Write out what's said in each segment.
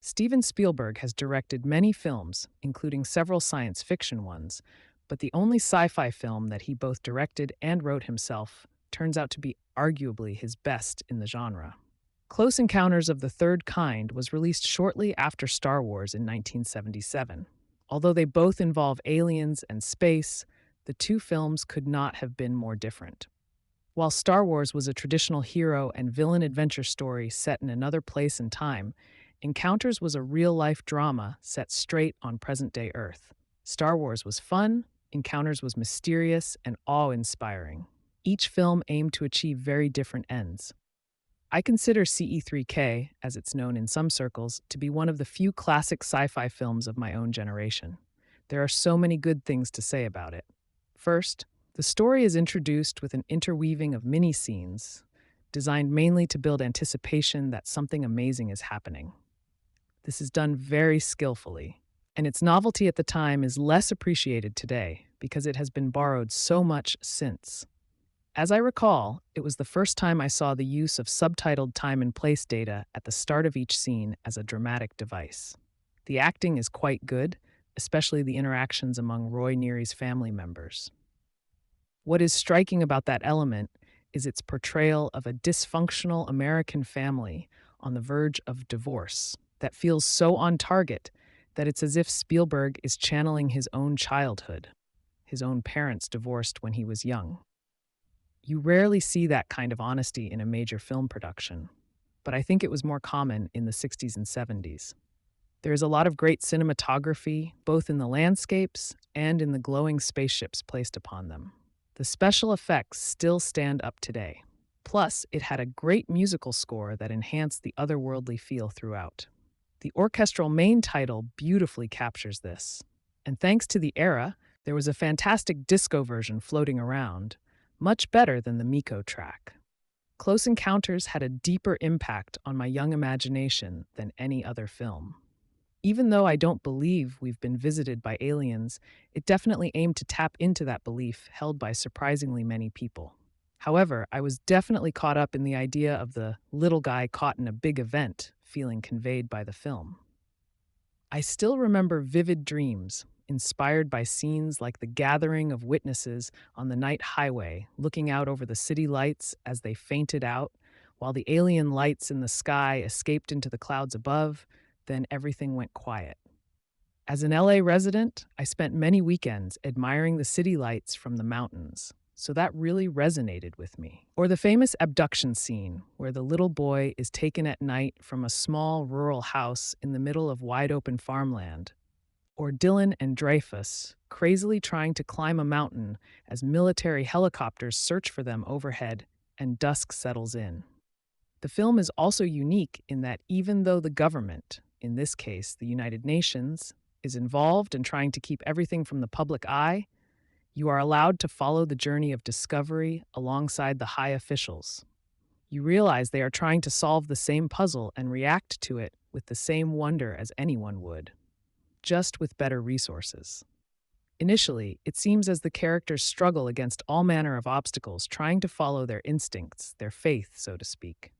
Steven Spielberg has directed many films, including several science fiction ones, but the only sci fi film that he both directed and wrote himself turns out to be arguably his best in the genre. Close Encounters of the Third Kind was released shortly after Star Wars in 1977. Although they both involve aliens and space, the two films could not have been more different. While Star Wars was a traditional hero and villain adventure story set in another place and time, Encounters was a real life drama set straight on present day Earth. Star Wars was fun, Encounters was mysterious and awe inspiring. Each film aimed to achieve very different ends. I consider CE3K, as it's known in some circles, to be one of the few classic sci fi films of my own generation. There are so many good things to say about it. First, the story is introduced with an interweaving of mini scenes, designed mainly to build anticipation that something amazing is happening. This is done very skillfully, and its novelty at the time is less appreciated today because it has been borrowed so much since. As I recall, it was the first time I saw the use of subtitled time and place data at the start of each scene as a dramatic device. The acting is quite good, especially the interactions among Roy Neary's family members. What is striking about that element is its portrayal of a dysfunctional American family on the verge of divorce that feels so on target that it's as if Spielberg is channeling his own childhood. His own parents divorced when he was young. You rarely see that kind of honesty in a major film production, but I think it was more common in the 60s and 70s. There is a lot of great cinematography, both in the landscapes and in the glowing spaceships placed upon them. The special effects still stand up today. Plus, it had a great musical score that enhanced the otherworldly feel throughout. The orchestral main title beautifully captures this. And thanks to the era, there was a fantastic disco version floating around, much better than the Miko track. Close Encounters had a deeper impact on my young imagination than any other film. Even though I don't believe we've been visited by aliens, it definitely aimed to tap into that belief held by surprisingly many people. However, I was definitely caught up in the idea of the little guy caught in a big event feeling conveyed by the film. I still remember vivid dreams, inspired by scenes like the gathering of witnesses on the night highway, looking out over the city lights as they fainted out, while the alien lights in the sky escaped into the clouds above, then everything went quiet. As an LA resident, I spent many weekends admiring the city lights from the mountains, so that really resonated with me. Or the famous abduction scene, where the little boy is taken at night from a small rural house in the middle of wide open farmland. Or Dylan and Dreyfus, crazily trying to climb a mountain as military helicopters search for them overhead and dusk settles in. The film is also unique in that even though the government, in this case the United Nations, is involved in trying to keep everything from the public eye, you are allowed to follow the journey of discovery alongside the high officials. You realize they are trying to solve the same puzzle and react to it with the same wonder as anyone would, just with better resources. Initially, it seems as the characters struggle against all manner of obstacles, trying to follow their instincts, their faith, so to speak.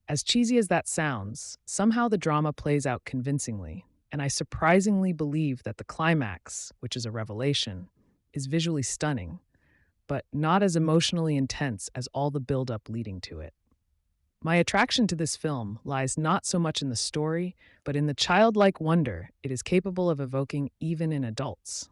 As cheesy as that sounds, somehow the drama plays out convincingly, and I surprisingly believe that the climax, which is a revelation, is visually stunning, but not as emotionally intense as all the build-up leading to it. My attraction to this film lies not so much in the story, but in the childlike wonder it is capable of evoking even in adults.